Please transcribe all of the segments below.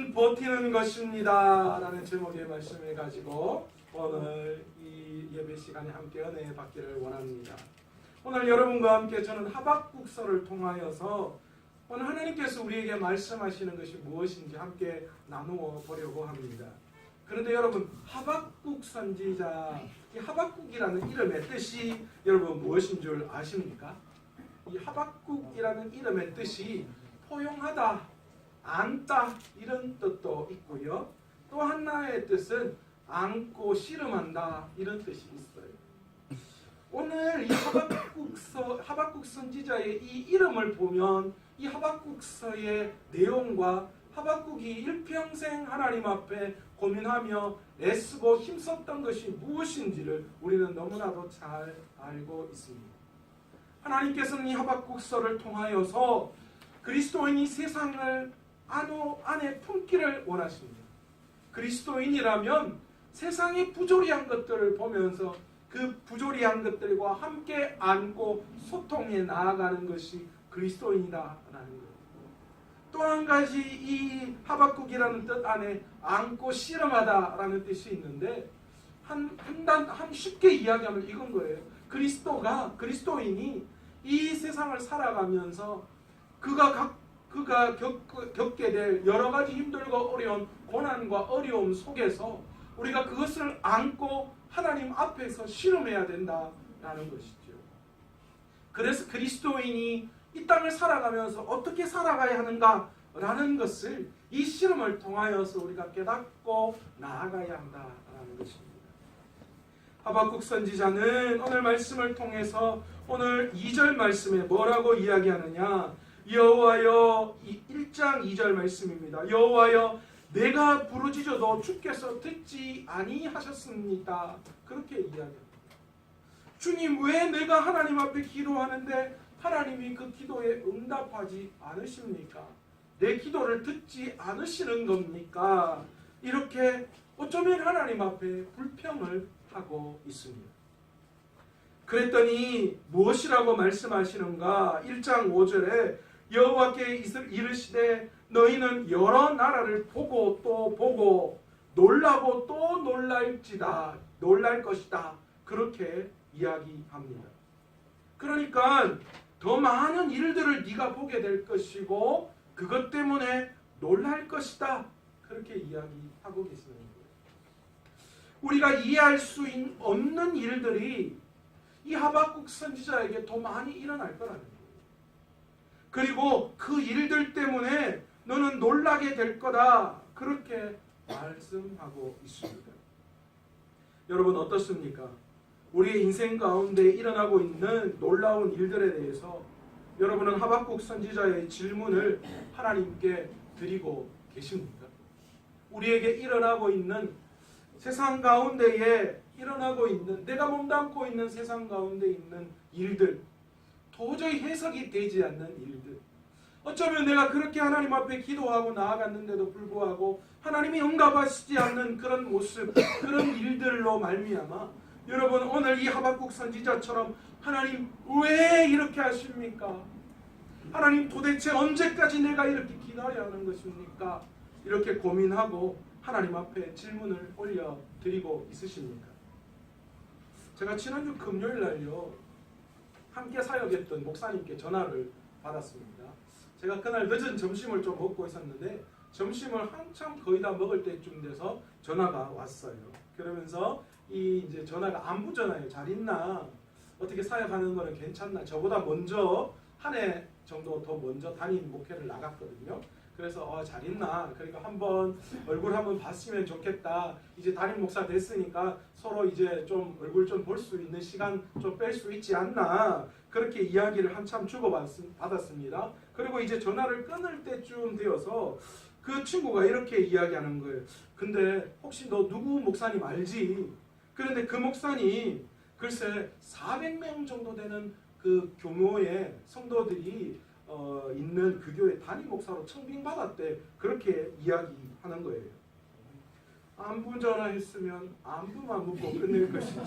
믿음은 버티는 것입니다 라는 제목의 말씀을 가지고 오늘 이 예배 시간에 함께 은혜 받기를 원합니다. 오늘 여러분과 함께 저는 하박국서를 통하여서 오늘 하나님께서 우리에게 말씀하시는 것이 무엇인지 함께 나누어 보려고 합니다. 그런데 여러분, 하박국 선지자, 이 하박국이라는 이름의 뜻이 여러분 무엇인 줄 아십니까? 이 하박국이라는 이름의 뜻이 포용하다, 안다 이런 뜻도 있고요. 또 하나의 뜻은 안고 씨름한다 이런 뜻이 있어요. 오늘 이 하박국 선지자의 이 이름을 보면 이 하박국서의 내용과 하박국이 일평생 하나님 앞에 고민하며 애쓰고 힘썼던 것이 무엇인지를 우리는 너무나도 잘 알고 있습니다. 하나님께서는 이 하박국서를 통하여서 그리스도인이 세상을 안에 품기를 원하십니다. 그리스도인이라면 세상의 부조리한 것들을 보면서 그 부조리한 것들과 함께 안고 소통해 나아가는 것이 그리스도인이다라는 것. 또 한 가지 이 하박국이라는 뜻 안에 안고 씨름하다라는 뜻이 있는데 한 쉽게 이야기하면 이건 거예요. 그리스도인이 이 세상을 살아가면서 그가 겪게 될 여러 가지 힘들고 어려운 고난과 어려움 속에서 우리가 그것을 안고 하나님 앞에서 씨름해야 된다라는 것이죠. 그래서 그리스도인이 이 땅을 살아가면서 어떻게 살아가야 하는가라는 것을 이 씨름을 통하여서 우리가 깨닫고 나아가야 한다라는 것입니다. 하박국 선지자는 오늘 말씀을 통해서 오늘 2절 말씀에 뭐라고 이야기하느냐? 여호와여, 1장 2절 말씀입니다. 여호와여, 내가 부르짖어도 주께서 듣지 아니하셨습니다. 그렇게 이야기합니다. 주님, 왜 내가 하나님 앞에 기도하는데 하나님이 그 기도에 응답하지 않으십니까? 내 기도를 듣지 않으시는 겁니까? 이렇게 어쩌면 하나님 앞에 불평을 하고 있습니다. 그랬더니 무엇이라고 말씀하시는가? 1장 5절에 여호와께 이르시되 너희는 여러 나라를 보고 또 보고 놀라고 또 놀랄 것이다. 그렇게 이야기합니다. 그러니까 더 많은 일들을 네가 보게 될 것이고 그것 때문에 놀랄 것이다. 그렇게 이야기하고 계시는 거예요. 우리가 이해할 수 없는 일들이 이 하박국 선지자에게 더 많이 일어날 거라는 거예요. 그리고 그 일들 때문에 너는 놀라게 될 거다. 그렇게 말씀하고 있습니다. 여러분 어떻습니까? 우리의 인생 가운데 일어나고 있는 놀라운 일들에 대해서 여러분은 하박국 선지자의 질문을 하나님께 드리고 계십니까? 우리에게 일어나고 있는 세상 가운데에 일어나고 있는 내가 몸담고 있는 세상 가운데 있는 일들, 도저히 해석이 되지 않는 일들, 어쩌면 내가 그렇게 하나님 앞에 기도하고 나아갔는데도 불구하고 하나님이 응답하시지 않는 그런 모습, 그런 일들로 말미암아 여러분 오늘 이 하박국 선지자처럼 하나님 왜 이렇게 하십니까? 하나님 도대체 언제까지 내가 이렇게 기다려야 하는 것입니까? 이렇게 고민하고 하나님 앞에 질문을 올려드리고 있으십니까? 제가 지난주 금요일 날요 함께 사역했던 목사님께 전화를 받았습니다. 제가 그날 늦은 점심을 좀 먹고 있었는데 점심을 한참 거의 다 먹을 때쯤 돼서 전화가 왔어요. 그러면서 이제 전화가 안부 전화예요. 잘 있나? 어떻게 사역하는 거는 괜찮나? 저보다 먼저 한 해 정도 더 먼저 담임 목회를 나갔거든요. 그래서 잘 있나? 그러니까 얼굴 한번 봤으면 좋겠다. 이제 담임 목사 됐으니까 서로 이제 좀 얼굴 좀 볼 수 있는 시간 좀 뺄 수 있지 않나? 그렇게 이야기를 한참 주고받았습니다. 그리고 이제 전화를 끊을 때쯤 되어서 그 친구가 이렇게 이야기하는 거예요. 근데 혹시 너 누구 목사님 알지? 그런데 그 목사님 글쎄 400명 정도 되는 그 규모의 성도들이 있는 그 교회 담임 목사로 청빙받았대. 그렇게 이야기하는 거예요. 안부 전화했으면 안부만 묻고 끝낼 것이지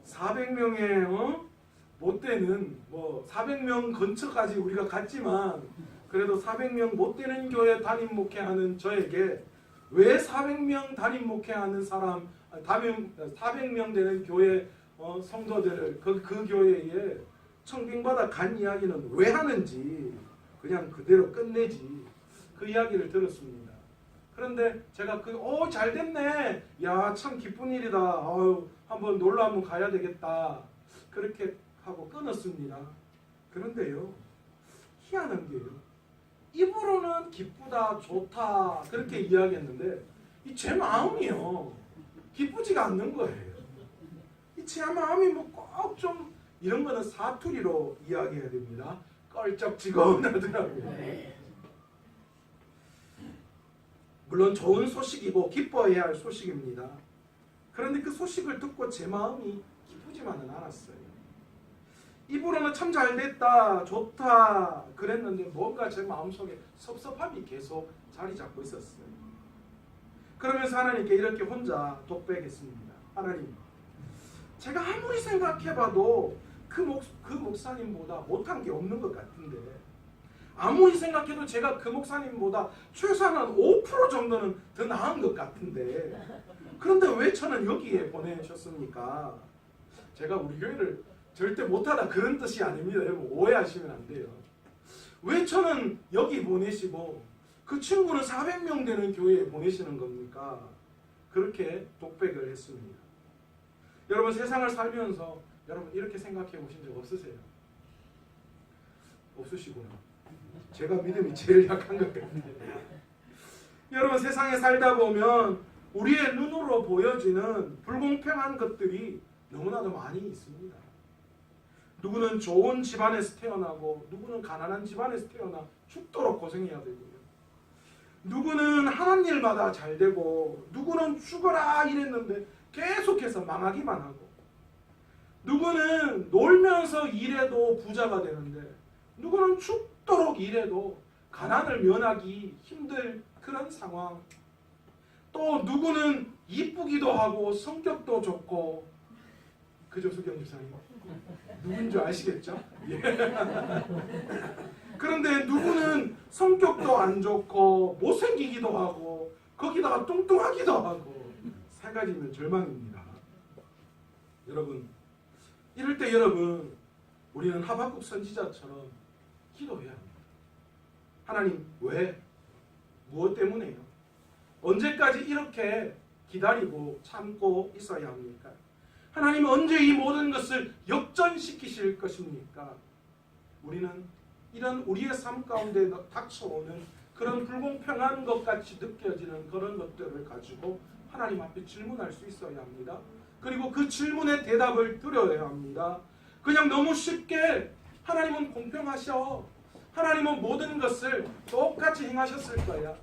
400명의 못 되는 400명 근처까지 우리가 갔지만 그래도 400명 못 되는 교회 담임 목회하는 저에게 왜 400명 담임 목회하는 사람, 400명 되는 교회 성도들을 그 교회에 청빙받아 간 이야기는 왜 하는지 그냥 그대로 끝내지. 그 이야기를 들었습니다. 그런데 제가 잘 됐네. 야, 참 기쁜 일이다. 한번 놀러 한번 가야 되겠다. 그렇게 하고 끊었습니다. 그런데요, 희한한 게요. 입으로는 기쁘다, 좋다 그렇게 이야기했는데 제 마음이요 기쁘지가 않는 거예요. 제 마음이 꼭 좀 이런 거는 사투리로 이야기해야 됩니다. 껄쩍지근하더라고요. 물론 좋은 소식이고 기뻐해야 할 소식입니다. 그런데 그 소식을 듣고 제 마음이 기쁘지만은 않았어요. 입으로는 참 잘됐다, 좋다 그랬는데 뭔가 제 마음속에 섭섭함이 계속 자리 잡고 있었어요. 그러면서 하나님께 이렇게 혼자 독백했습니다. 하나님, 제가 아무리 생각해봐도 그 목사님보다 못한 게 없는 것 같은데, 아무리 생각해도 제가 그 목사님보다 최소한 5% 정도는 더 나은 것 같은데, 그런데 왜 저는 여기에 보내셨습니까? 제가 우리 교회를 절대 못하다 그런 뜻이 아닙니다. 여러분 오해하시면 안 돼요. 왜 저는 여기 보내시고 그 친구는 400명 되는 교회에 보내시는 겁니까? 그렇게 독백을 했습니다. 여러분 세상을 살면서 여러분 이렇게 생각해 보신 적 없으세요? 없으시구나. 제가 믿음이 제일 약한 것 같아요. 여러분 세상에 살다 보면 우리의 눈으로 보여지는 불공평한 것들이 너무나도 많이 있습니다. 누구는 좋은 집안에서 태어나고 누구는 가난한 집안에서 태어나 죽도록 고생해야 되고요. 누구는 하는 일마다 잘 되고 누구는 죽어라 이랬는데 계속해서 망하기만 하고, 누구는 놀면서 일해도 부자가 되는데 누구는 죽도록 일해도 가난을 면하기 힘들 그런 상황. 또 누구는 이쁘기도 하고 성격도 좋고, 그죠 수경 집사님? 누군지 아시겠죠? 예. 그런데 누구는 성격도 안 좋고 못생기기도 하고 거기다가 뚱뚱하기도 하고 세 가지면 절망입니다. 여러분 이럴 때 여러분 우리는 하박국 선지자처럼 기도해야 합니다. 하나님 왜? 무엇 때문에요? 언제까지 이렇게 기다리고 참고 있어야 합니까? 하나님 언제 이 모든 것을 역전시키실 것입니까? 우리는 이런 우리의 삶 가운데 닥쳐오는 그런 불공평한 것 같이 느껴지는 그런 것들을 가지고 하나님 앞에 질문할 수 있어야 합니다. 그리고 그 질문의 대답을 드려야 합니다. 그냥 너무 쉽게 하나님은 공평하셔, 하나님은 모든 것을 똑같이 행하셨을 거야,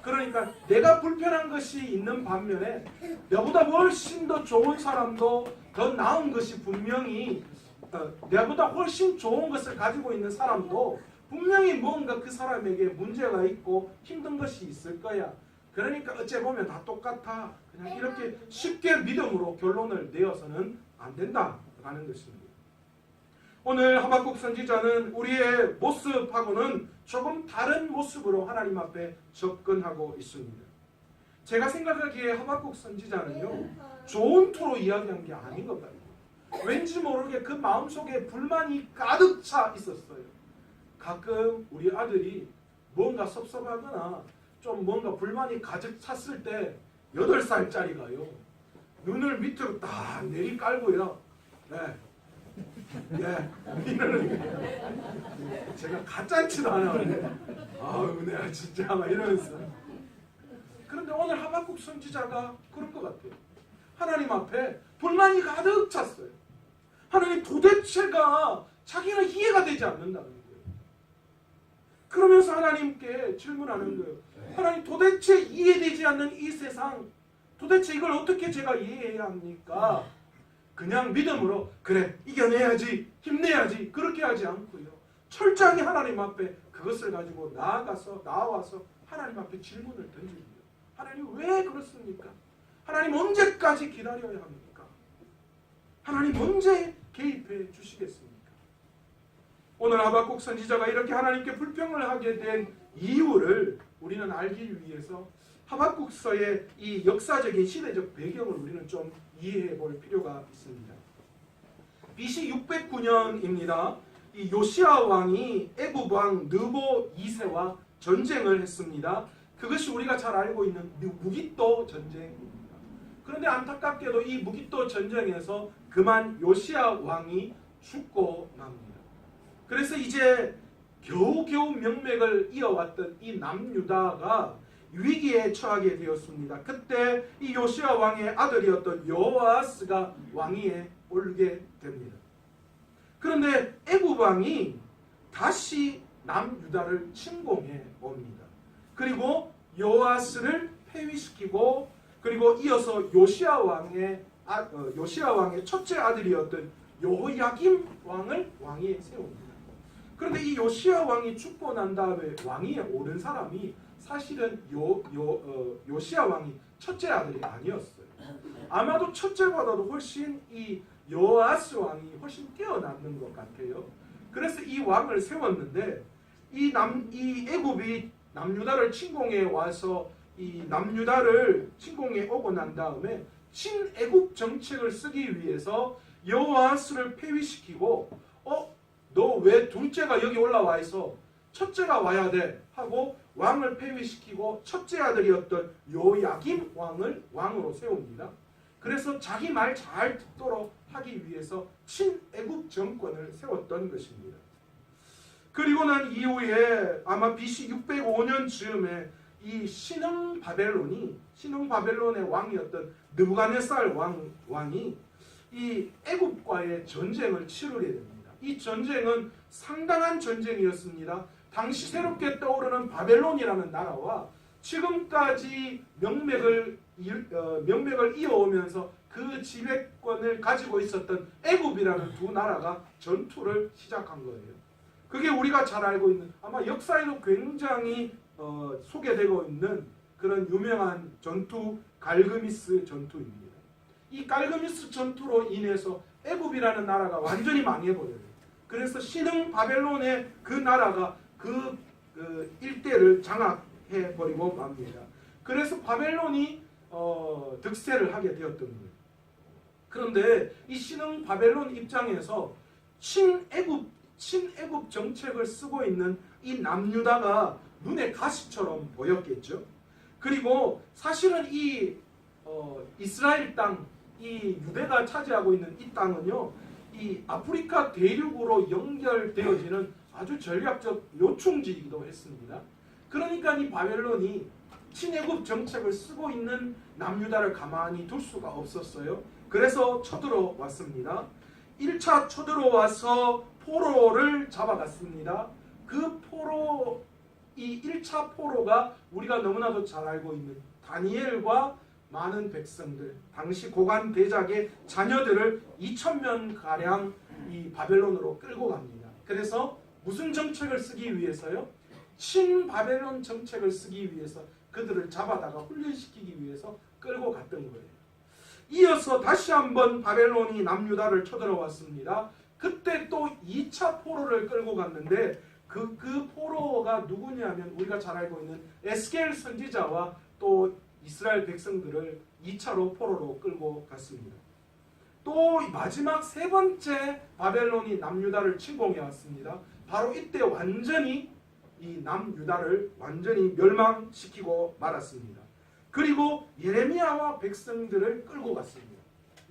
그러니까 내가 불편한 것이 있는 반면에 나보다 훨씬 더 좋은 사람도 더 나은 것이 분명히 나보다 훨씬 좋은 것을 가지고 있는 사람도 분명히 뭔가 그 사람에게 문제가 있고 힘든 것이 있을 거야. 그러니까 어째 보면 다 똑같아. 그냥 이렇게 쉽게 믿음으로 결론을 내어서는 안 된다라는 것입니다. 오늘 하박국 선지자는 우리의 모습하고는 조금 다른 모습으로 하나님 앞에 접근하고 있습니다. 제가 생각하기에 하박국 선지자는요, 좋은 투로 이야기한 게 아닌 것 같아요. 왠지 모르게 그 마음속에 불만이 가득 차 있었어요. 가끔 우리 아들이 뭔가 섭섭하거나 좀 뭔가 불만이 가득 찼을 때 8살짜리가요 눈을 밑으로 딱 내리 깔고요, 네, 예, 이러는 거예요. 제가 가짠치도 않아요. 아우 내가 진짜 막 이러면서. 그런데 오늘 하박국 선지자가 그럴 것 같아요. 하나님 앞에 불만이 가득 찼어요. 하나님 도대체가 자기는 이해가 되지 않는다는 거예요. 그러면서 하나님께 질문하는 거예요. 하나님 도대체 이해되지 않는 이 세상, 도대체 이걸 어떻게 제가 이해해야 합니까? 그냥 믿음으로 그래 이겨내야지 힘내야지 그렇게 하지 않고요, 철저하게 하나님 앞에 그것을 가지고 나와서 하나님 앞에 질문을 던집니다. 하나님 왜 그렇습니까? 하나님 언제까지 기다려야 합니까? 하나님 언제 개입해 주시겠습니까? 오늘 하박국 선지자가 이렇게 하나님께 불평을 하게 된 이유를 우리는 알기 위해서 하박국서의 이 역사적인 시대적 배경을 우리는 좀 이해해 볼 필요가 있습니다. BC 609년입니다. 이 요시야 왕이 애굽 왕 느보 2세와 전쟁을 했습니다. 그것이 우리가 잘 알고 있는 무깃도 전쟁입니다. 그런데 안타깝게도 이 무깃도 전쟁에서 그만 요시야 왕이 죽고 맙니다. 그래서 이제 겨우겨우 명맥을 이어왔던 이 남유다가 위기에 처하게 되었습니다. 그때 이 요시야 왕의 아들이었던 여호아스가 왕위에 오르게 됩니다. 그런데 애굽 왕이 다시 남유다를 침공해 옵니다. 그리고 여호아스를 폐위시키고 그리고 이어서 요시야 왕의 첫째 아들이었던 여호야김 왕을 왕위에 세웁니다. 그런데 이 요시야 왕이 죽고 난 다음에 왕위에 오른 사람이 사실은 요시야 왕이 첫째 아들이 아니었어요. 아마도 첫째보다도 훨씬 이 여호아스 왕이 훨씬 뛰어났는 것 같아요. 그래서 이 왕을 세웠는데 이 애굽이 남유다를 침공해 와서 이 남유다를 침공해 오고 난 다음에 친애굽 정책을 쓰기 위해서 여호아스를 폐위시키고 너 왜 둘째가 여기 올라와 있어? 첫째가 와야 돼 하고 왕을 폐위시키고 첫째 아들이었던 요야김 왕을 왕으로 세웁니다. 그래서 자기 말 잘 듣도록 하기 위해서 친애굽 정권을 세웠던 것입니다. 그리고 난 이후에 아마 BC 605년 즈음에 이 신흥 바벨론의 왕이었던 느부갓네살 왕이 이 애굽과의 전쟁을 치르게 됩니다. 이 전쟁은 상당한 전쟁이었습니다. 당시 새롭게 떠오르는 바벨론이라는 나라와 지금까지 명맥을 이어오면서 그 지배권을 가지고 있었던 애굽이라는 두 나라가 전투를 시작한 거예요. 그게 우리가 잘 알고 있는 아마 역사에도 굉장히 소개되고 있는 그런 유명한 전투 갈그미스 전투입니다. 이 갈그미스 전투로 인해서 애굽이라는 나라가 완전히 망해버려요. 그래서 신흥 바벨론의 그 나라가 그 일대를 장악해버리고 맙니다. 그래서 바벨론이 득세를 하게 되었던 거예요. 그런데 이 신흥 바벨론 입장에서 친애굽 정책을 쓰고 있는 이 남유다가 눈에 가시처럼 보였겠죠. 그리고 사실은 이 이스라엘 땅, 이 유대가 차지하고 있는 이 땅은요, 이 아프리카 대륙으로 연결되어지는 아주 전략적 요충지이기도 했습니다. 그러니까 이 바벨론이 친애굽 정책을 쓰고 있는 남유다를 가만히 둘 수가 없었어요. 그래서 쳐들어왔습니다. 1차 쳐들어와서 포로를 잡아갔습니다. 그 포로, 이 1차 포로가 우리가 너무나도 잘 알고 있는 다니엘과 많은 백성들, 당시 고관 대작의 자녀들을 2,000명가량 이 바벨론으로 끌고 갑니다. 그래서 무슨 정책을 쓰기 위해서요? 친바벨론 정책을 쓰기 위해서 그들을 잡아다가 훈련시키기 위해서 끌고 갔던 거예요. 이어서 다시 한번 바벨론이 남유다를 쳐들어왔습니다. 그때 또 2차 포로를 끌고 갔는데 그 포로가 누구냐면 우리가 잘 알고 있는 에스겔 선지자와 또 이스라엘 백성들을 2차로 포로로 끌고 갔습니다. 또 마지막 세 번째 바벨론이 남유다를 침공해 왔습니다. 바로 이때 완전히 이 남유다를 완전히 멸망시키고 말았습니다. 그리고 예레미야와 백성들을 끌고 갔습니다.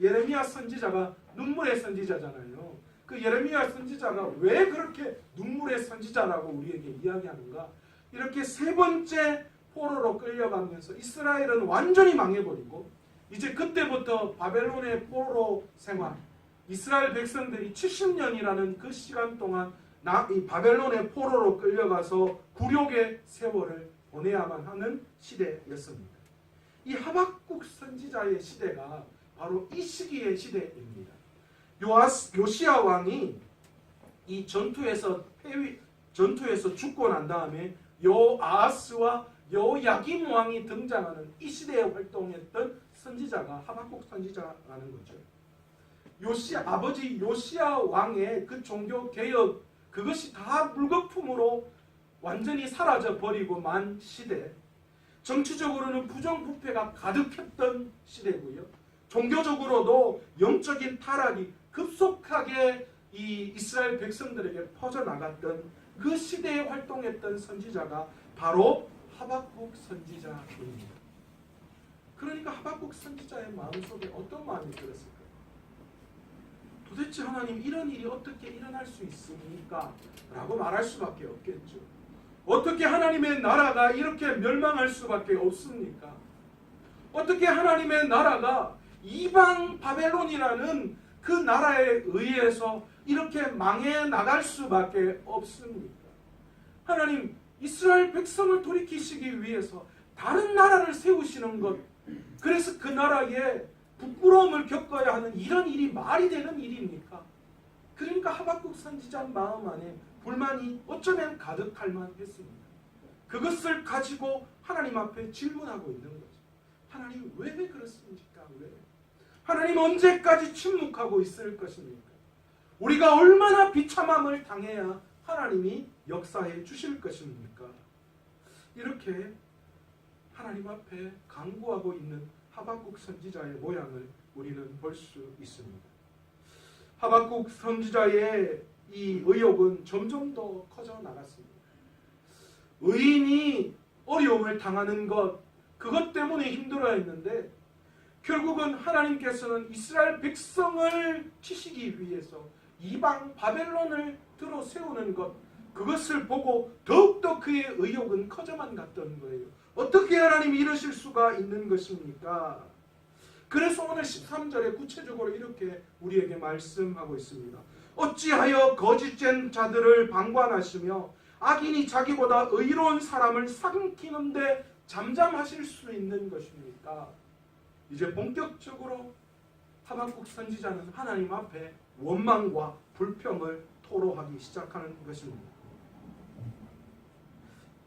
예레미야 선지자가 눈물의 선지자잖아요. 그 예레미야 선지자가 왜 그렇게 눈물의 선지자라고 우리에게 이야기하는가? 이렇게 세 번째 포로로 끌려가면서 이스라엘은 완전히 망해버리고 이제 그때부터 바벨론의 포로 생활, 이스라엘 백성들이 70년이라는 그 시간 동안 이 바벨론의 포로로 끌려가서 굴욕의 세월을 보내야만 하는 시대였습니다. 이 하박국 선지자의 시대가 바로 이 시기의 시대입니다. 요시야 왕이 이 전투에서 죽고 난 다음에 여아스와 여야김 왕이 등장하는 이 시대에 활동했던 선지자가 하박국 선지자라는 거죠. 아버지 요시야 왕의 그 종교 개혁, 그것이 다 물거품으로 완전히 사라져 버리고 만 시대, 정치적으로는 부정부패가 가득했던 시대고요. 종교적으로도 영적인 타락이 급속하게 이 이스라엘 백성들에게 퍼져나갔던 그 시대에 활동했던 선지자가 바로 하박국 선지자입니다. 그러니까 하박국 선지자의 마음속에 어떤 마음이 들었을까요? 도대체 하나님, 이런 일이 어떻게 일어날 수 있습니까? 라고 말할 수밖에 없겠죠. 어떻게 하나님의 나라가 이렇게 멸망할 수밖에 없습니까? 어떻게 하나님의 나라가 이방 바벨론이라는 그 나라에 의해서 이렇게 망해 나갈 수밖에 없습니까? 하나님, 이스라엘 백성을 돌이키시기 위해서 다른 나라를 세우시는 것, 그래서 그 나라에 부끄러움을 겪어야 하는 이런 일이 말이 되는 일입니까? 그러니까 하박국 선지자 마음 안에 불만이 어쩌면 가득할 만했습니다. 그것을 가지고 하나님 앞에 질문하고 있는 거죠. 하나님, 왜 그렇습니까? 왜? 하나님, 언제까지 침묵하고 있을 것입니까? 우리가 얼마나 비참함을 당해야 하나님이 역사해 주실 것입니까? 이렇게 하나님 앞에 간구하고 있는 하박국 선지자의 모양을 우리는 볼 수 있습니다. 하박국 선지자의 이 의혹은 점점 더 커져 나갔습니다. 의인이 어려움을 당하는 것, 그것 때문에 힘들어했는데 결국은 하나님께서는 이스라엘 백성을 치시기 위해서 이방 바벨론을 들어 세우는 것, 그것을 보고 더욱더 그의 의혹은 커져만 갔던 거예요. 어떻게 하나님이 이러실 수가 있는 것입니까? 그래서 오늘 13절에 구체적으로 이렇게 우리에게 말씀하고 있습니다. 어찌하여 거짓된 자들을 방관하시며 악인이 자기보다 의로운 사람을 삼키는데 잠잠하실 수 있는 것입니까? 이제 본격적으로 하박국 선지자는 하나님 앞에 원망과 불평을 토로하기 시작하는 것입니다.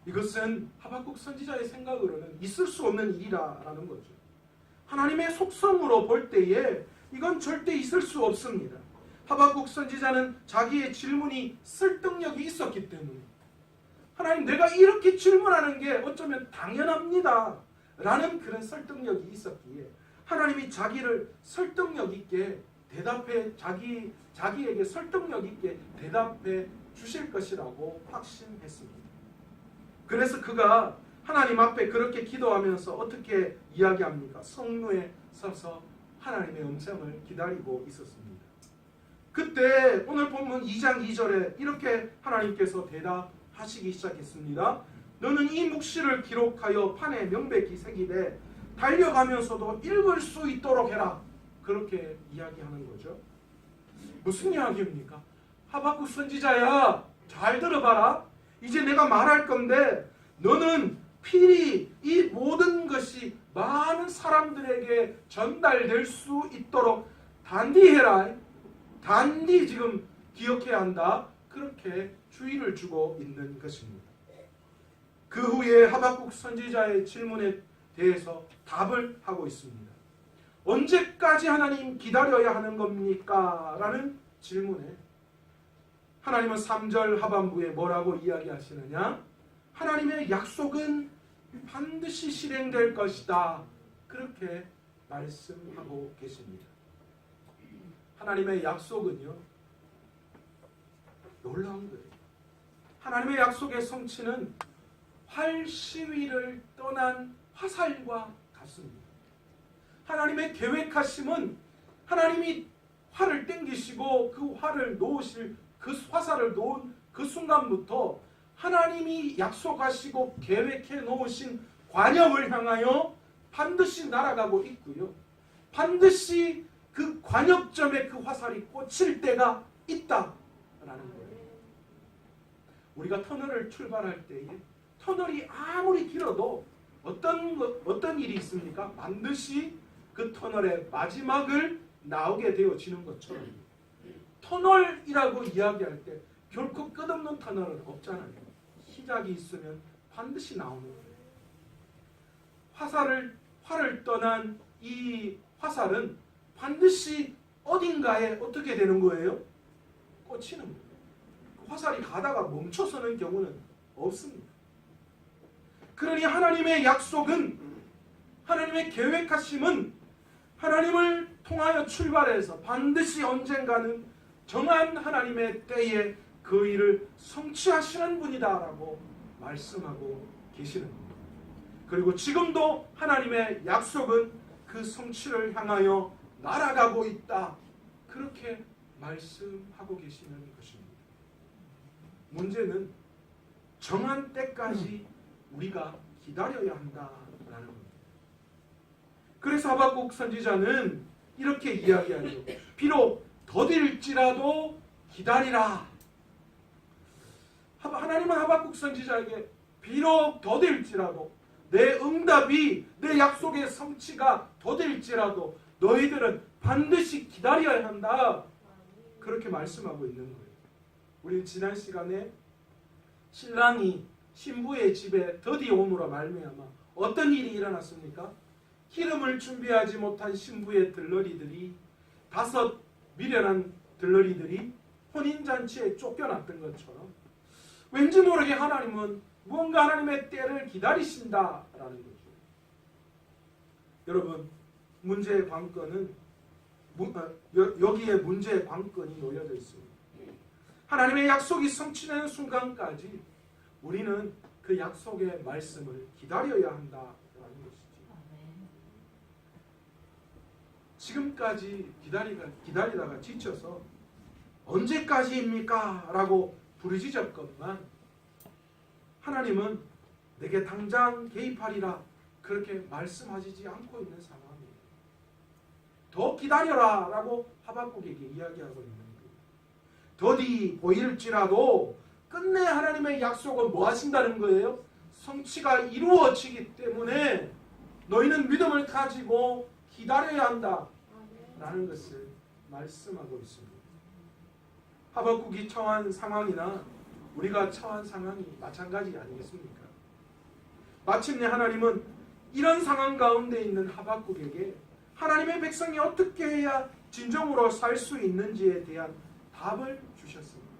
이것은 하박국 선지자의 생각으로는 있을 수 없는 일이라는 거죠. 하나님의 속성으로 볼 때에 이건 절대 있을 수 없습니다. 하박국 선지자는 자기의 질문이 설득력이 있었기 때문에, 하나님, 내가 이렇게 질문하는 게 어쩌면 당연합니다 라는 그런 설득력이 있었기에 하나님이 자기를 설득력 있게 대답해, 자기에게 설득력 있게 대답해 주실 것이라고 확신했습니다. 그래서 그가 하나님 앞에 그렇게 기도하면서 어떻게 이야기합니까? 성루에 서서 하나님의 음성을 기다리고 있었습니다. 그때 오늘 본문 2장 2절에 이렇게 하나님께서 대답하시기 시작했습니다. 너는 이 묵시를 기록하여 판에 명백히 새기되 달려가면서도 읽을 수 있도록 해라. 그렇게 이야기하는 거죠. 무슨 이야기입니까? 하박국 선지자야, 잘 들어봐라. 이제 내가 말할 건데 너는 필히 이 모든 것이 많은 사람들에게 전달될 수 있도록 단디 해라. 단디 지금 기억해야 한다. 그렇게 주의를 주고 있는 것입니다. 그 후에 하박국 선지자의 질문에 대해서 답을 하고 있습니다. 언제까지 하나님 기다려야 하는 겁니까? 라는 질문에 하나님은 3절 하반부에 뭐라고 이야기하시느냐? 하나님의 약속은 반드시 실행될 것이다. 그렇게 말씀하고 계십니다. 하나님의 약속은요, 놀라운 거예요. 하나님의 약속의 성취는 활 시위를 떠난 화살과 같습니다. 하나님의 계획하심은 하나님이 활을 땡기시고 그 활을 놓으실, 그 화살을 놓은 그 순간부터 하나님이 약속하시고 계획해 놓으신 관역을 향하여 반드시 날아가고 있고요. 반드시 그 관역점에 그 화살이 꽂힐 때가 있다라는 거예요. 우리가 터널을 출발할 때에 터널이 아무리 길어도 어떤 일이 있습니까? 반드시 그 터널의 마지막을 나오게 되어지는 것처럼 터널이라고 이야기할 때 결코 끝없는 터널은 없잖아요. 시작이 있으면 반드시 나오는 거예요. 활을 떠난 이 화살은 반드시 어딘가에 어떻게 되는 거예요? 꽂히는 거예요. 화살이 가다가 멈춰서는 경우는 없습니다. 그러니 하나님의 약속은, 하나님의 계획하심은 하나님을 통하여 출발해서 반드시 언젠가는 정한 하나님의 때에 그 일을 성취하시는 분이다라고 말씀하고 계시는 겁니다. 그리고 지금도 하나님의 약속은 그 성취를 향하여 날아가고 있다. 그렇게 말씀하고 계시는 것입니다. 문제는 정한 때까지 우리가 기다려야 한다라는 겁니다. 그래서 하박국 선지자는 이렇게 이야기하죠. 비록 더딜지라도 기다리라. 하나님은 하박국 선지자에게 비록 더딜지라도, 내 응답이, 내 약속의 성취가 더딜지라도 너희들은 반드시 기다려야 한다. 그렇게 말씀하고 있는 거예요. 우리 지난 시간에 신랑이 신부의 집에 더디 오므로 말미암아 어떤 일이 일어났습니까? 기름을 준비하지 못한 신부의 들러리들이, 5 미련한 들러리들이 혼인잔치에 쫓겨났던 것처럼 왠지 모르게 하나님은 무언가 하나님의 때를 기다리신다라는 거죠. 여러분, 문제의 관건은 여기에 문제의 관건이 놓여져 있습니다. 하나님의 약속이 성취되는 순간까지 우리는 그 약속의 말씀을 기다려야 한다라는 것이죠. 지금까지 기다리다가 지쳐서 언제까지입니까? 라고 부르짖었건만 하나님은 내게 당장 개입하리라 그렇게 말씀하시지 않고 있는 상황이에요. 더 기다려라 라고 하박국에게 이야기하고 있는 거예요. 더디 보일지라도 끝내 하나님의 약속은 뭐 하신다는 거예요? 성취가 이루어지기 때문에 너희는 믿음을 가지고 기다려야 한다 라는 것을 말씀하고 있습니다. 하박국이 처한 상황이나 우리가 처한 상황이 마찬가지 아니겠습니까? 마침내 하나님은 이런 상황 가운데 있는 하박국에게 하나님의 백성이 어떻게 해야 진정으로 살 수 있는지에 대한 답을 주셨습니다.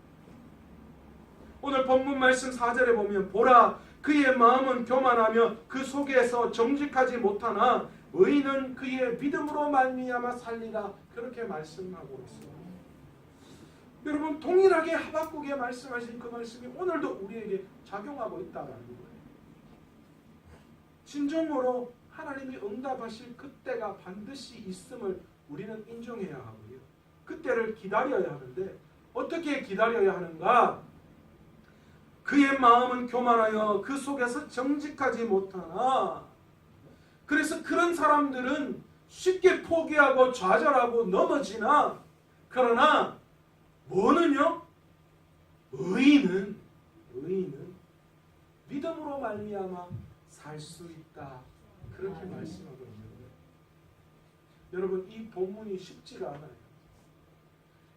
오늘 본문 말씀 4절에 보면 보라 그의 마음은 교만하며 그 속에서 정직하지 못하나 의인은 그의 믿음으로 말미암아 살리라 그렇게 말씀하고 있습니다. 여러분, 동일하게 하박국에 말씀하신 그 말씀이 오늘도 우리에게 작용하고 있다는 거예요. 진정으로 하나님이 응답하실 그때가 반드시 있음을 우리는 인정해야 하고요. 그때를 기다려야 하는데 어떻게 기다려야 하는가? 그의 마음은 교만하여 그 속에서 정직하지 못하나, 그래서 그런 사람들은 쉽게 포기하고 좌절하고 넘어지나, 그러나 뭐는요? 의인은 믿음으로 말미암아 살 수 있다. 그렇게 말씀하고 있는 거예요. 여러분, 이 본문이 쉽지가 않아요.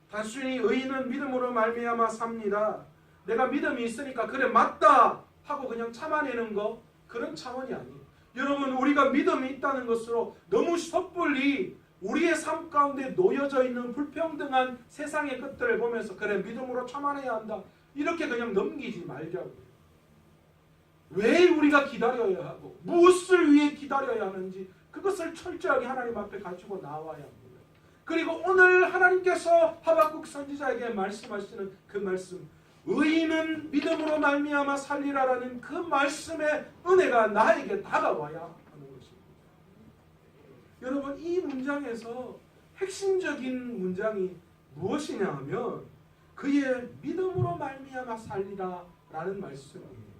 단순히 의인은 믿음으로 말미암아 삽니다. 내가 믿음이 있으니까 그래 맞다 하고 그냥 참아내는 거, 그런 차원이 아니에요. 여러분, 우리가 믿음이 있다는 것으로 너무 섣불리 우리의 삶 가운데 놓여져 있는 불평등한 세상의 것들을 보면서 그래 믿음으로 참아내야 한다 이렇게 그냥 넘기지 말자고요. 왜 우리가 기다려야 하고 무엇을 위해 기다려야 하는지 그것을 철저하게 하나님 앞에 가지고 나와야 합니다. 그리고 오늘 하나님께서 하박국 선지자에게 말씀하시는 그 말씀, 의인은 믿음으로 말미암아 살리라라는 그 말씀의 은혜가 나에게 다가와야 하는 것입니다. 여러분, 이 문장에서 핵심적인 문장이 무엇이냐 하면 그의 믿음으로 말미암아 살리라라는 말씀이에요.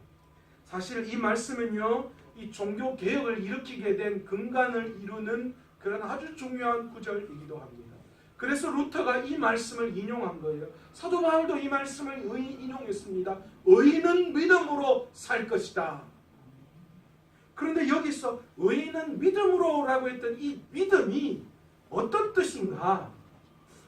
사실 이 말씀은요, 이 종교 개혁을 일으키게 된 근간을 이루는 그런 아주 중요한 구절이기도 합니다. 그래서 루터가 이 말씀을 인용한 거예요. 사도 바울도 이 말씀을 인용했습니다. 의인은 믿음으로 살 것이다. 그런데 여기서 의인은 믿음으로라고 했던 이 믿음이 어떤 뜻인가?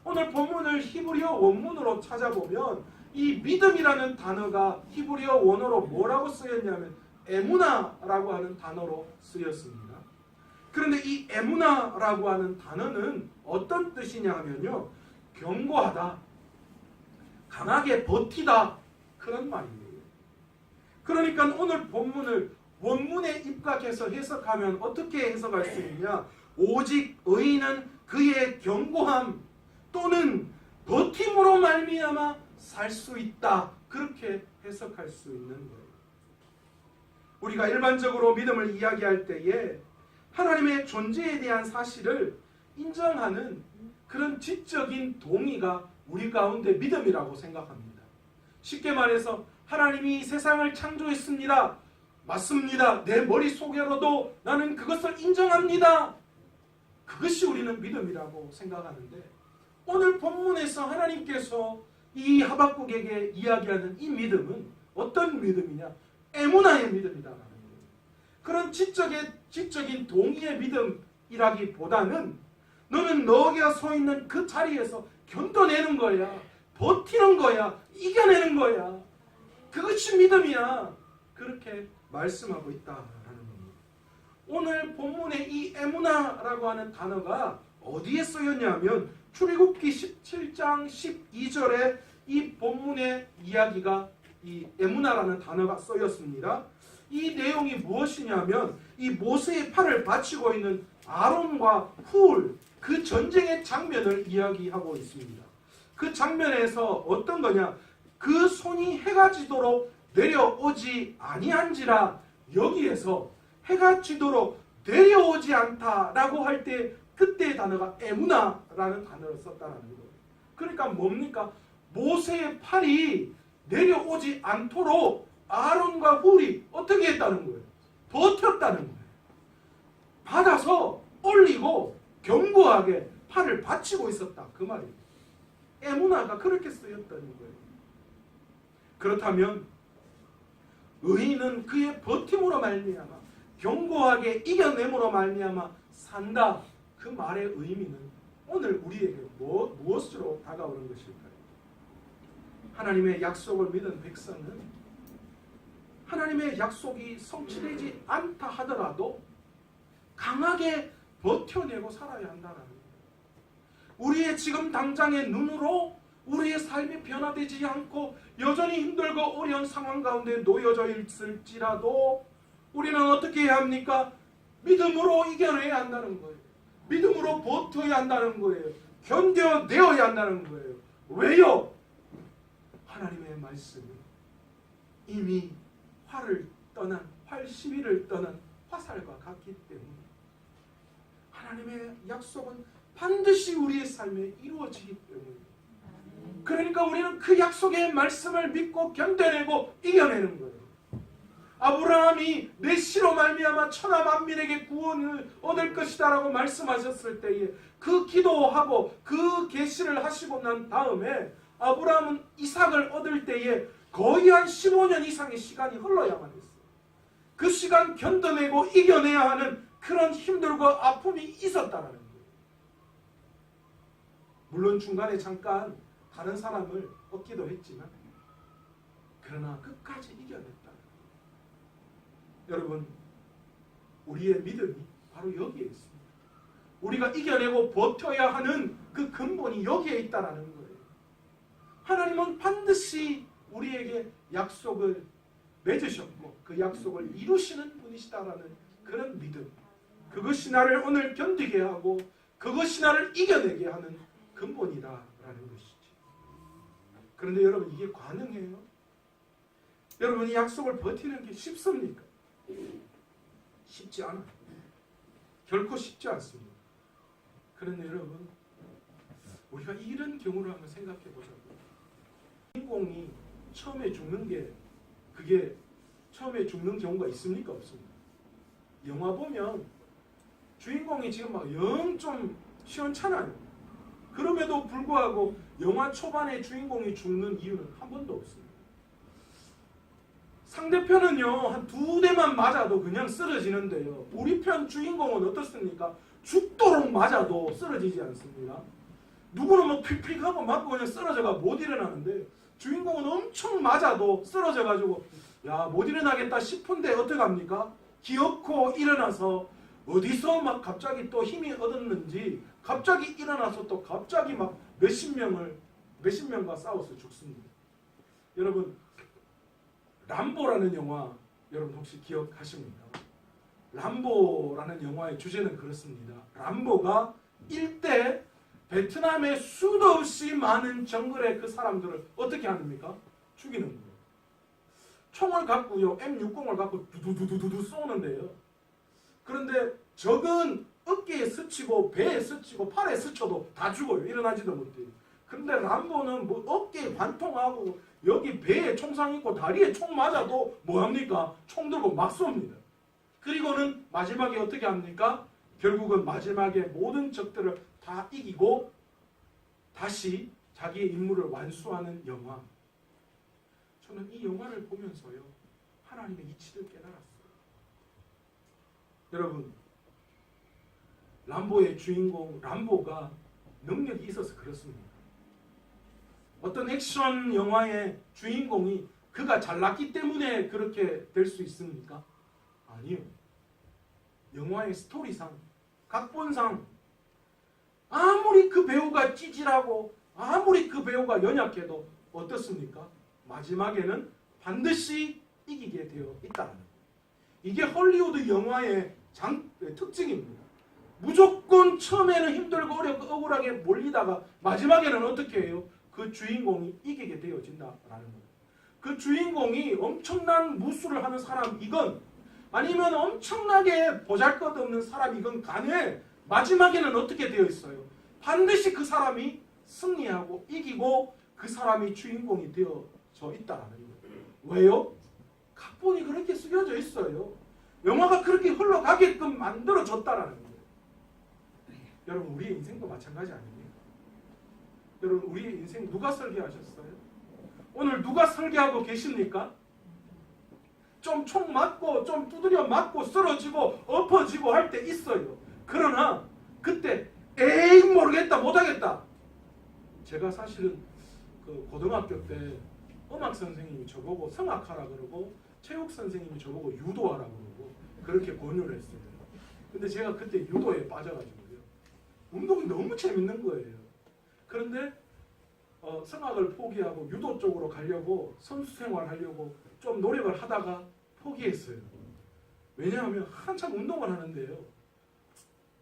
오늘 본문을 히브리어 원문으로 찾아보면 이 믿음이라는 단어가 히브리어 원어로 뭐라고 쓰였냐면 에무나라고 하는 단어로 쓰였습니다. 그런데 이 에무나라고 하는 단어는 어떤 뜻이냐 하면요, 견고하다, 강하게 버티다 그런 말이에요. 그러니까 오늘 본문을 원문에 입각해서 해석하면 어떻게 해석할 수 있냐? 오직 의인은 그의 견고함 또는 버팀으로 말미암아 살 수 있다. 그렇게 해석할 수 있는 거예요. 우리가 일반적으로 믿음을 이야기할 때에 하나님의 존재에 대한 사실을 인정하는 그런 지적인 동의가 우리 가운데 믿음이라고 생각합니다. 쉽게 말해서 하나님이 세상을 창조했습니다. 맞습니다. 내 머릿속으로도 나는 그것을 인정합니다. 그것이 우리는 믿음이라고 생각하는데 오늘 본문에서 하나님께서 이 하박국에게 이야기하는 이 믿음은 어떤 믿음이냐? 에무나의 믿음이다라는 거예요. 그런 지적인 동의의 믿음이라기보다는 너는 너가 서 있는 그 자리에서 견뎌내는 거야. 버티는 거야. 이겨내는 거야. 그것이 믿음이야. 그렇게 말씀하고 있다라는 겁니다. 오늘 본문의 이 에무나라고 하는 단어가 어디에 쓰였냐면 출애굽기 17장 12절에 이 본문의 이야기가 이 에무나라는 단어가 쓰였습니다. 이 내용이 무엇이냐면 이 모세의 팔을 받치고 있는 아론과 훌 그 전쟁의 장면을 이야기하고 있습니다. 그 장면에서 어떤 거냐? 그 손이 해가 지도록 내려오지 아니한지라 여기에서 해가 지도록 내려오지 않다라고 할 때 그때의 단어가 에무나라는 단어를 썼다는 거예요. 그러니까 뭡니까? 모세의 팔이 내려오지 않도록 아론과 훌이 어떻게 했다는 거예요? 버텼다는 거예요. 받아서 올리고 견고하게 팔을 받치고 있었다. 그 말이에요. 에무나가 그렇게 쓰였다는 거예요. 그렇다면 의인은 그의 버팀으로 말미암아 견고하게 이겨냄으로 말미암아 산다. 그 말의 의미는 오늘 우리에게 무엇으로 다가오는 것일까요? 하나님의 약속을 믿은 백성은 하나님의 약속이 성취되지 않다 하더라도 강하게 버텨내고 살아야 한다는 거예요. 우리의 지금 당장의 눈으로 우리의 삶이 변화되지 않고 여전히 힘들고 어려운 상황 가운데 놓여져 있을지라도 우리는 어떻게 해야 합니까? 믿음으로 이겨내야 한다는 거예요. 믿음으로 버텨야 한다는 거예요. 견뎌내어야 한다는 거예요. 왜요? 하나님의 말씀이 이미 활 시위를 떠난 화살과 같기 때문에 하나님의 약속은 반드시 우리의 삶에 이루어지기 때문에 그러니까 우리는 그 약속의 말씀을 믿고 견뎌내고 이겨내는 거예요. 아브라함이 내 씨로 말미암아 천하 만민에게 구원을 얻을 것이다 라고 말씀하셨을 때에 그 기도하고 그 계시를 하시고 난 다음에 아브라함은 이삭을 얻을 때에 거의 한 15년 이상의 시간이 흘러야만 했어요. 그 시간 견뎌내고 이겨내야 하는 그런 힘들과 아픔이 있었다는 거예요. 물론 중간에 잠깐 다른 사람을 얻기도 했지만 그러나 끝까지 이겨냈다. 여러분, 우리의 믿음이 바로 여기에 있습니다. 우리가 이겨내고 버텨야 하는 그 근본이 여기에 있다는 거예요. 하나님은 반드시 우리에게 약속을 맺으셨고 그 약속을 이루시는 분이시다라는 그런 믿음, 그것이 나를 오늘 견디게 하고 그것이 나를 이겨내게 하는 근본이다라는 것이죠. 그런데 여러분, 이게 가능해요? 여러분, 이 약속을 버티는 게 쉽습니까? 쉽지 않아요. 결코 쉽지 않습니다. 그런데 여러분, 우리가 이런 경우를 한번 생각해 보자고요. 주인공이 처음에 죽는 게 그게 처음에 죽는 경우가 있습니까? 없습니까? 영화 보면 주인공이 지금 막 영 좀 시원찮아요. 그럼에도 불구하고 영화 초반에 주인공이 죽는 이유는 한 번도 없습니다. 상대편은요 한 2대만 맞아도 그냥 쓰러지는데요, 우리 편 주인공은 어떻습니까? 죽도록 맞아도 쓰러지지 않습니다. 누구는 뭐 픽픽하고 맞고 그냥 쓰러져가 못 일어나는데 주인공은 엄청 맞아도 쓰러져가지고 야 못 일어나겠다 싶은데 어떡합니까? 기어코 일어나서 어디서 막 갑자기 또 힘이 얻었는지 갑자기 일어나서 또 갑자기 막 몇십 명을 몇십 명과 싸워서 죽습니다. 여러분, 람보라는 영화 여러분 혹시 기억하십니까? 람보라는 영화의 주제는 그렇습니다. 람보가 일대 베트남의 수도 없이 많은 정글의 그 사람들을 어떻게 합니까? 죽이는 거예요. 총을 갖고요, M60을 갖고 두두두두두 쏘는데요. 그런데 적은 어깨에 스치고 배에 스치고 팔에 스쳐도 다 죽어요. 일어나지도 못해요. 그런데 람보는 뭐 어깨에 관통하고 여기 배에 총상 있고 다리에 총 맞아도 뭐합니까? 총 들고 막 쏩니다. 그리고는 마지막에 어떻게 합니까? 결국은 마지막에 모든 적들을 다 이기고 다시 자기의 임무를 완수하는 영화. 저는 이 영화를 보면서요, 하나님의 이치를 깨달았어요. 여러분, 람보의 주인공 람보가 능력이 있어서 그렇습니다. 어떤 액션 영화의 주인공이 그가 잘났기 때문에 그렇게 될 수 있습니까? 아니요. 영화의 스토리상, 각본상 아무리 그 배우가 찌질하고 아무리 그 배우가 연약해도 어떻습니까? 마지막에는 반드시 이기게 되어 있다는 거예요. 이게 헐리우드 영화의 특징입니다. 무조건 처음에는 힘들고 어렵고 억울하게 몰리다가 마지막에는 어떻게 해요? 그 주인공이 이기게 되어진다라는 거예요. 그 주인공이 엄청난 무술을 하는 사람이건 아니면 엄청나게 보잘것없는 사람이건 간에 마지막에는 어떻게 되어 있어요? 반드시 그 사람이 승리하고 이기고 그 사람이 주인공이 되어져 있다는 거예요. 왜요? 각본이 그렇게 쓰여져 있어요. 영화가 그렇게 흘러가게끔 만들어졌다라는 거예요. 여러분, 우리의 인생도 마찬가지 아닙니까? 여러분, 우리의 인생 누가 설계하셨어요? 오늘 누가 설계하고 계십니까? 좀 총 맞고 좀 두드려 맞고 쓰러지고 엎어지고 할 때 있어요. 그러나 그때 에이 모르겠다 못하겠다. 제가 사실은 그 고등학교 때 음악 선생님이 저보고 성악하라 그러고 체육 선생님이 저보고 유도하라 그러고 그렇게 권유를 했어요. 근데 제가 그때 유도에 빠져가지고요. 운동이 너무 재밌는 거예요. 그런데 성악을 포기하고 유도 쪽으로 가려고 선수 생활하려고 좀 노력을 하다가 포기했어요. 왜냐하면 한참 운동을 하는데요.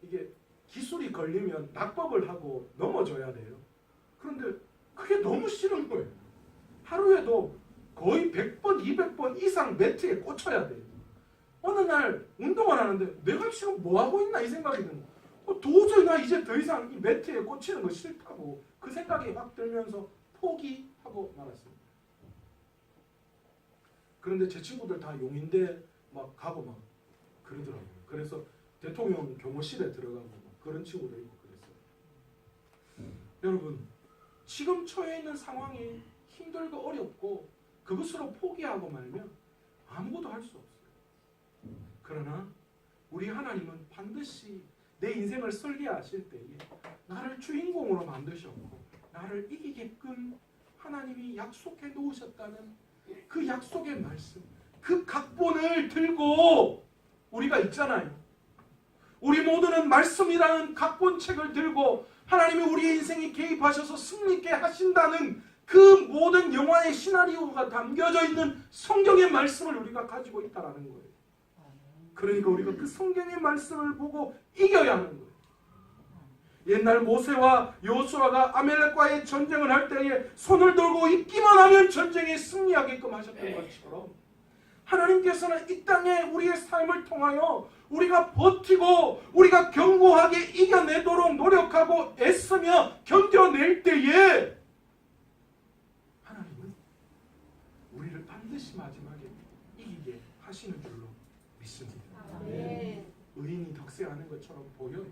이게 기술이 걸리면 낙법을 하고 넘어져야 돼요. 그런데 그게 너무 싫은 거예요. 하루에도 거의 100번, 200번 이상 매트에 꽂혀야 돼요. 어느 날 운동을 하는데 내가 지금 뭐하고 있나 이 생각이 드는 거예요. 도저히 나 이제 더 이상 이 매트에 꽂히는 거 싫다고 그 생각이 확 들면서 포기하고 말았습니다. 그런데 제 친구들 다 용인대 막 가고 막 그러더라고요. 그래서 대통령 경호실에 들어가고 막 그런 친구도 있고 그랬어요. 여러분, 지금 처해 있는 상황이 힘들고 어렵고 그것으로 포기하고 말면 아무것도 할 수 없어요. 그러나 우리 하나님은 반드시 내 인생을 설계하실 때에 나를 주인공으로 만드셨고 나를 이기게끔 하나님이 약속해 놓으셨다는 그 약속의 말씀, 그 각본을 들고 우리가 있잖아요. 우리 모두는 말씀이라는 각본책을 들고 하나님이 우리의 인생에 개입하셔서 승리있게 하신다는 그 모든 영화의 시나리오가 담겨져 있는 성경의 말씀을 우리가 가지고 있다는 거예요. 그러니까 우리가 그 성경의 말씀을 보고 이겨야 하는 거예요. 옛날 모세와 여호수아가 아말렉과의 전쟁을 할 때에 손을 들고 있기만 하면 전쟁에 승리하게끔 하셨던 것처럼 하나님께서는 이 땅에 우리의 삶을 통하여 우리가 버티고 우리가 견고하게 이겨내도록 노력하고 애쓰며 견뎌낼 때에 하나님은 우리를 반드시 마지막에 이기게 하시는 줄로 믿습니다. 의인이 덕세하는 것처럼 보여요.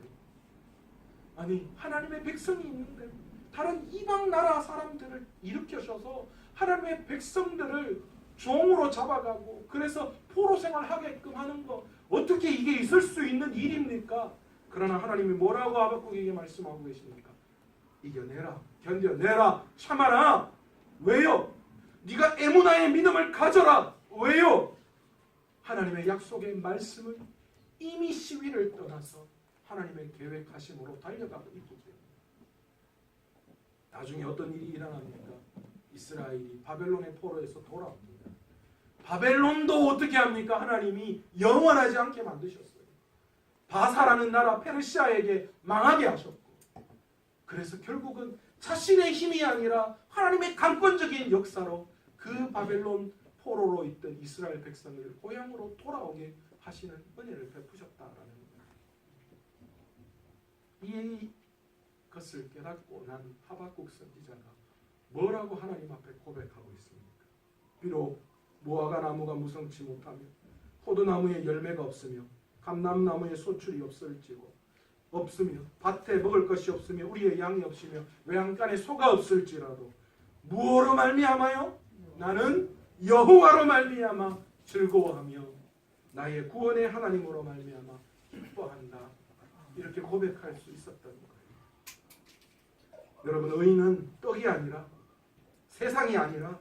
아니, 하나님의 백성이 있는데 다른 이방 나라 사람들을 일으켜셔서 하나님의 백성들을 종으로 잡아가고 그래서 포로 생활하게끔 하는 거, 어떻게 이게 있을 수 있는 일입니까? 그러나 하나님이 뭐라고 하박국에게 말씀하고 계십니까? 이겨내라, 견뎌내라, 참아라. 왜요? 네가 에무나의 믿음을 가져라. 왜요? 하나님의 약속의 말씀은 이미 시위를 떠나서 하나님의 계획하심으로 달려가고 있기 때문에 나중에 어떤 일이 일어납니까? 이스라엘이 바벨론의 포로에서 돌아옵니다. 바벨론도 어떻게 합니까? 하나님이 영원하지 않게 만드셨어요. 바사라는 나라 페르시아에게 망하게 하셨고, 그래서 결국은 자신의 힘이 아니라 하나님의 강권적인 역사로 그 바벨론 포로로 있던 이스라엘 백성을 고향으로 돌아오게 하시는 은혜를 베푸셨다라는 거예요. 이것을 깨닫고 난 하박국 선지자가 뭐라고 하나님 앞에 고백하고 있습니까? 비록 무화과 나무가 무성치 못하며 포도나무에 열매가 없으며 감람나무에 소출이 없으며 밭에 먹을 것이 없으며 우리의 양이 없으며 외양간에 소가 없을지라도 무엇으로 말미암아요? 나는 여호와로 말미암아 즐거워하며 나의 구원의 하나님으로 말미암아 기뻐한다. 이렇게 고백할 수 있었던 거예요. 여러분, 의인은 떡이 아니라, 세상이 아니라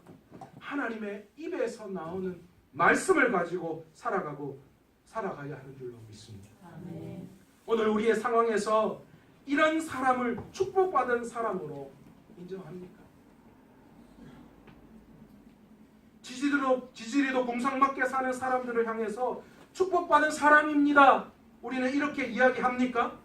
하나님의 입에서 나오는 말씀을 가지고 살아가야 하는 줄로 믿습니다. 아멘. 오늘 우리의 상황에서 이런 사람을 축복받은 사람으로 인정합니까? 지지리도 공상맞게 사는 사람들을 향해서 축복받은 사람입니다, 우리는 이렇게 이야기합니까?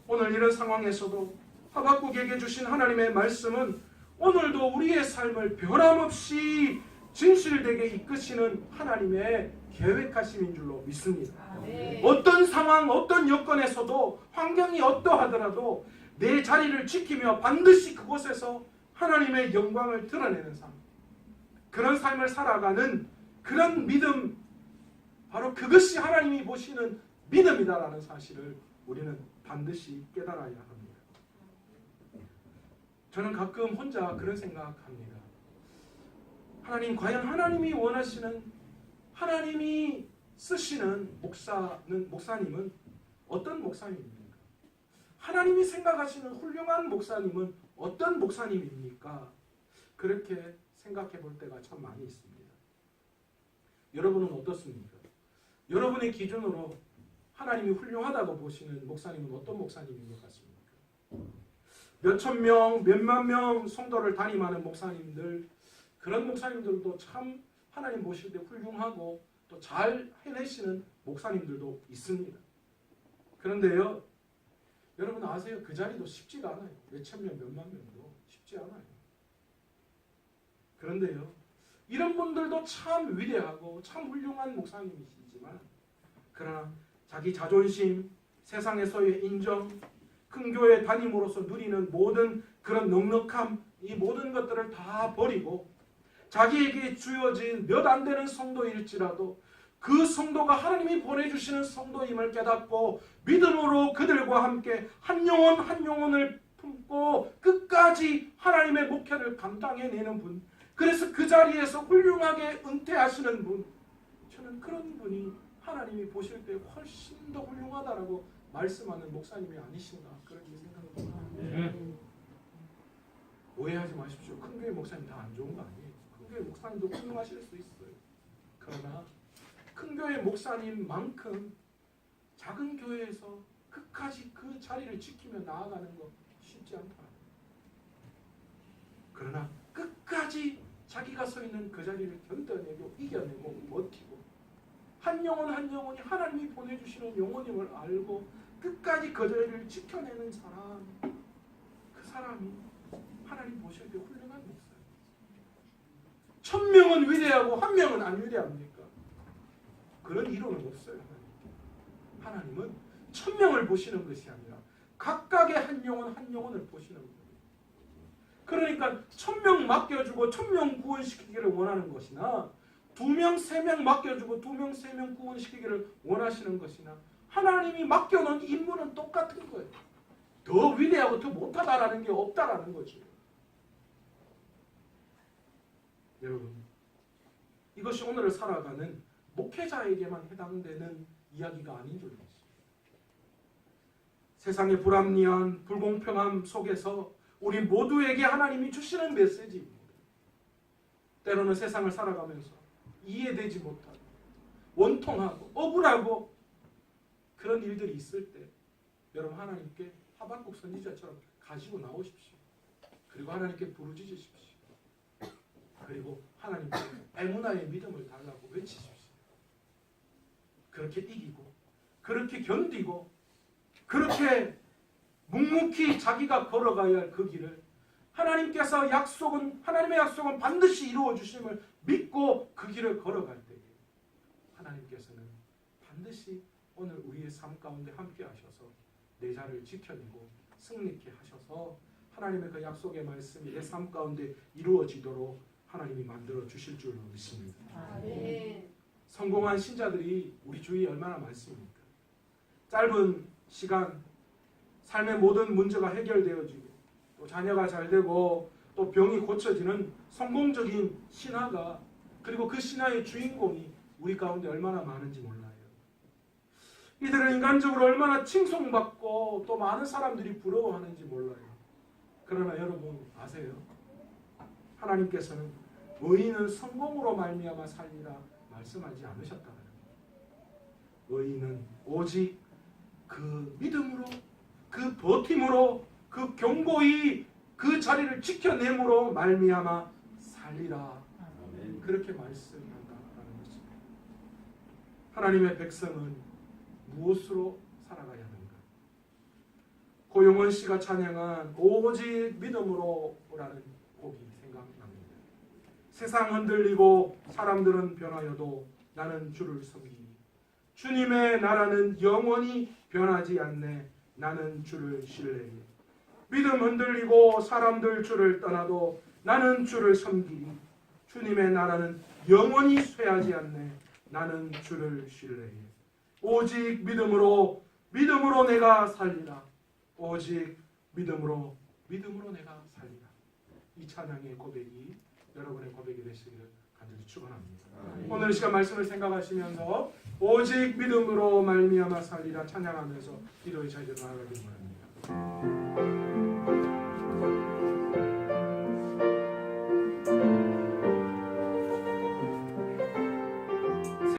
오늘 이런 상황에서도 하박국에게 주신 하나님의 말씀은 오늘도 우리의 삶을 변함없이 진실되게 이끄시는 하나님의 계획하심인 줄로 믿습니다. 네. 어떤 상황, 어떤 여건에서도 환경이 어떠하더라도 내 자리를 지키며 반드시 그곳에서 하나님의 영광을 드러내는 삶, 그런 삶을 살아가는 그런 믿음, 바로 그것이 하나님이 보시는 믿음이다라는 사실을 우리는 반드시 깨달아야 합니다. 저는 가끔 혼자 그런 생각합니다. 과연 하나님이 원하시는, 하나님이 쓰시는 목사님은 어떤 목사님입니까? 하나님이 생각하시는 훌륭한 목사님은 어떤 목사님입니까? 그렇게 생각해 볼 때가 참 많이 있습니다. 여러분은 어떻습니까? 여러분의 기준으로 하나님이 훌륭하다고 보시는 목사님은 어떤 목사님인 것 같습니까? 몇천 명, 몇만 명 성도를 담임하는 목사님들, 그런 목사님들도 참 하나님 보실 때 훌륭하고 또 잘 해내시는 목사님들도 있습니다. 그런데요, 여러분 아세요? 그 자리도 쉽지가 않아요. 몇천 명, 몇만 명도 쉽지 않아요. 그런데요, 이런 분들도 참 위대하고 참 훌륭한 목사님이시지만, 그러나 자기 자존심, 세상에서의 인정, 큰 교회 담임으로서 누리는 모든 그런 넉넉함, 이 모든 것들을 다 버리고 자기에게 주어진 몇 안 되는 성도일지라도 그 성도가 하나님이 보내주시는 성도임을 깨닫고 믿음으로 그들과 함께 한 영혼 한 영혼을 품고 끝까지 하나님의 목회를 감당해내는 분, 그래서 그 자리에서 훌륭하게 은퇴하시는 분, 저는 그런 분이 하나님이 보실 때 훨씬 더 훌륭하다라고 말씀하는 목사님이 아니신가, 그렇게 생각합니다. 네. 오해하지 마십시오. 큰 교회 목사님 다 안 좋은 거 아니에요. 큰 교회 목사님도 훌륭하실 수 있어요. 그러나 큰 교회 목사님만큼 작은 교회에서 끝까지 그 자리를 지키며 나아가는 거 쉽지 않다. 그러나 끝까지 자기가 서 있는 그 자리를 견뎌내고 이겨내고 버티고 한 영혼 한 영혼이 하나님이 보내주시는 영혼임을 알고 끝까지 그 자리를 지켜내는 사람, 그 사람이 하나님 보실 때 훌륭한 목사예요. 1000명은 위대하고 1명은 안 위대합니까? 그런 이론은 없어요. 하나님은 1000명을 보시는 것이 아니라 각각의 한 영혼 한 영혼을 보시는 거예요. 그러니까 1000명 맡겨주고 1000명 구원시키기를 원하는 것이나 2명, 3명 맡겨주고 2명, 3명 구원시키기를 원하시는 것이나 하나님이 맡겨놓은 임무는 똑같은 거예요. 더 위대하고 더 못하다라는 게 없다라는 거죠. 여러분, 이것이 오늘을 살아가는 목회자에게만 해당되는 이야기가 아닌 줄 믿습니다. 세상의 불합리한 불공평함 속에서 우리 모두에게 하나님이 주시는 메시지입니다. 때로는 세상을 살아가면서 이해되지 못하고 원통하고 억울하고 그런 일들이 있을 때 여러분 하나님께 하박국 선지자처럼 가지고 나오십시오. 그리고 하나님께 부르짖으십시오. 그리고 하나님께 에무나의 믿음을 달라고 외치십시오. 그렇게 이기고 그렇게 견디고 그렇게 묵묵히 자기가 걸어가야 할 그 길을 하나님께서 하나님의 약속은 반드시 이루어 주심을 믿고 그 길을 걸어갈 때에 하나님께서는 반드시 오늘 우리의 삶 가운데 함께 하셔서 내 자를 지켜내고 승리케 하셔서 하나님의 그 약속의 말씀이 내 삶 가운데 이루어지도록 하나님이 만들어 주실 줄로 믿습니다. 아멘. 성공한 신자들이 우리 주위에 얼마나 많습니까? 짧은 시간 삶의 모든 문제가 해결되어지고 또 자녀가 잘 되고 또 병이 고쳐지는 성공적인 신화가 그리고 그 신화의 주인공이 우리 가운데 얼마나 많은지 몰라요. 이들은 인간적으로 얼마나 칭송받고 또 많은 사람들이 부러워하는지 몰라요. 그러나 여러분 아세요? 하나님께서는 의인은 성공으로 말미암아 살리라 말씀하지 않으셨다는 거예요. 의인은 오직 그 믿음으로 그 버팀으로 그 견고히 그 자리를 지켜냄으로 말미암아 살리라. 아멘. 그렇게 말씀한다는 것입니다. 하나님의 백성은 무엇으로 살아가야 하는가? 고용원 씨가 찬양한 오직 믿음으로라는 곡이 생각납니다. 세상 흔들리고 사람들은 변하여도 나는 주를 섬기니 주님의 나라는 영원히 변하지 않네. 나는 주를 신뢰해. 믿음 흔들리고 사람들 주를 떠나도 나는 주를 섬기니 주님의 나라는 영원히 쇠하지 않네. 나는 주를 신뢰해. 오직 믿음으로 내가 살리라. 오직 믿음으로 내가 살리라. 이 찬양의 고백이 여러분의 고백이 되시기를 간절히 축원합니다. 오늘 이 시간 말씀을 생각하시면서 오직 믿음으로 말미암아 살리라 찬양하면서 기도의 자리로 나아가길 원합니다.